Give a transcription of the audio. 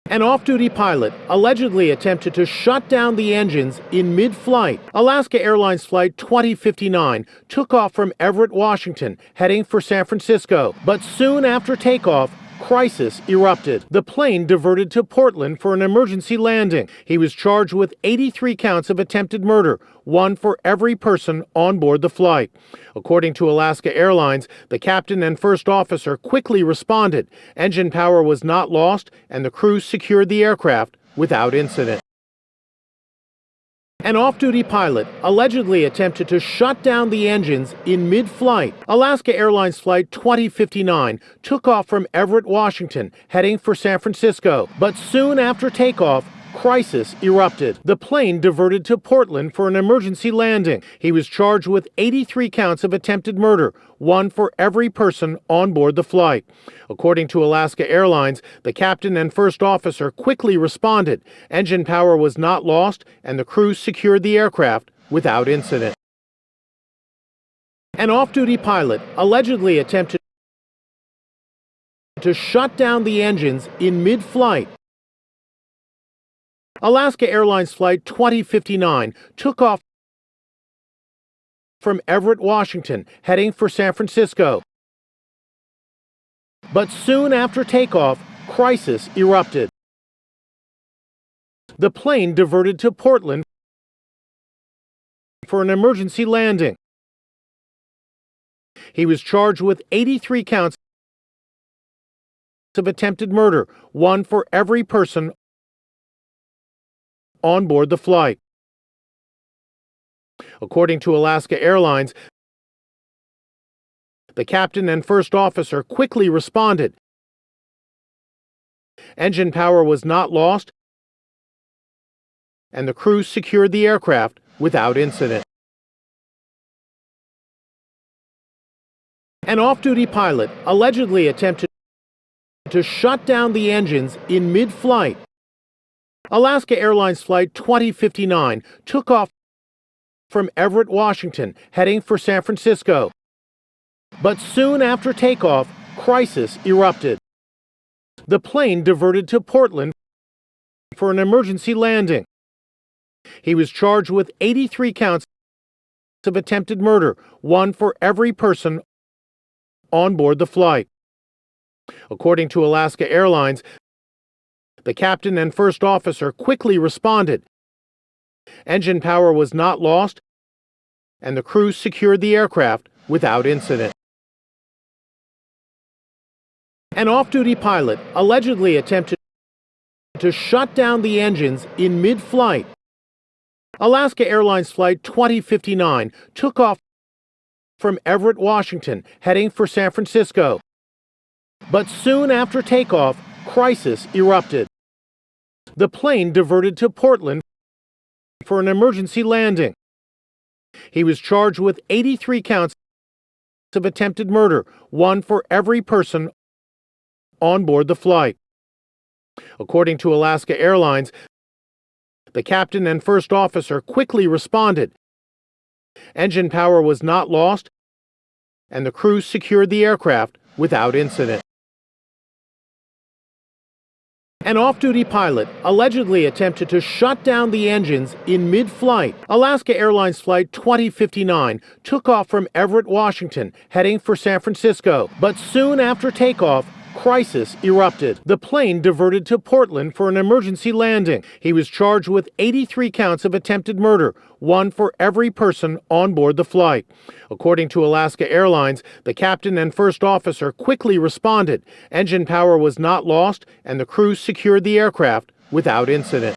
An off-duty pilot allegedly attempted to shut down the engines in mid-flight. Alaska Airlines Flight 2059 took off from Everett, Washington, heading for San Francisco. But soon after takeoff, crisis erupted. The plane diverted to Portland for an emergency landing. He was charged with 83 counts of attempted murder, one for every person on board the flight. According to Alaska Airlines, the captain and first officer quickly responded. Engine power was not lost, and the crew secured the aircraft without incident. An off-duty pilot allegedly attempted to shut down the engines in mid-flight. Alaska Airlines Flight 2059 took off from Everett, Washington, heading for San Francisco. But soon after takeoff, crisis erupted. The plane diverted to Portland for an emergency landing. He was charged with 83 counts of attempted murder, one for every person on board the flight. According to Alaska Airlines, the captain and first officer quickly responded. Engine power was not lost, and the crew secured the aircraft without incident. An off-duty pilot allegedly attempted to shut down the engines in mid-flight. Alaska Airlines Flight 2059 took off from Everett, Washington, heading for San Francisco. But soon after takeoff, crisis erupted. The plane diverted to Portland for an emergency landing. He was charged with 83 counts of attempted murder, one for every person on board the flight. According to Alaska Airlines, the captain and first officer quickly responded. Engine power was not lost, and the crew secured the aircraft without incident. An off-duty pilot allegedly attempted to shut down the engines in mid-flight. Alaska Airlines Flight 2059 took off from Everett, Washington, heading for San Francisco. But soon after takeoff, crisis erupted. The plane diverted to Portland for an emergency landing. He was charged with 83 counts of attempted murder, one for every person on board the flight. According to Alaska Airlines, the captain and first officer quickly responded. Engine power was not lost, and the crew secured the aircraft without incident. An off-duty pilot allegedly attempted to shut down the engines in mid-flight. Alaska Airlines Flight 2059 took off from Everett, Washington, heading for San Francisco. But soon after takeoff, crisis erupted. The plane diverted to Portland for an emergency landing. He was charged with 83 counts of attempted murder, one for every person on board the flight. According to Alaska Airlines, the captain and first officer quickly responded. Engine power was not lost, and the crew secured the aircraft without incident. An off-duty pilot allegedly attempted to shut down the engines in mid-flight. Alaska Airlines Flight 2059 took off from Everett, Washington, heading for San Francisco. But soon after takeoff, crisis erupted. The plane diverted to Portland for an emergency landing. He was charged with 83 counts of attempted murder, one for every person on board the flight. According to Alaska Airlines, the captain and first officer quickly responded. Engine power was not lost, and the crew secured the aircraft without incident.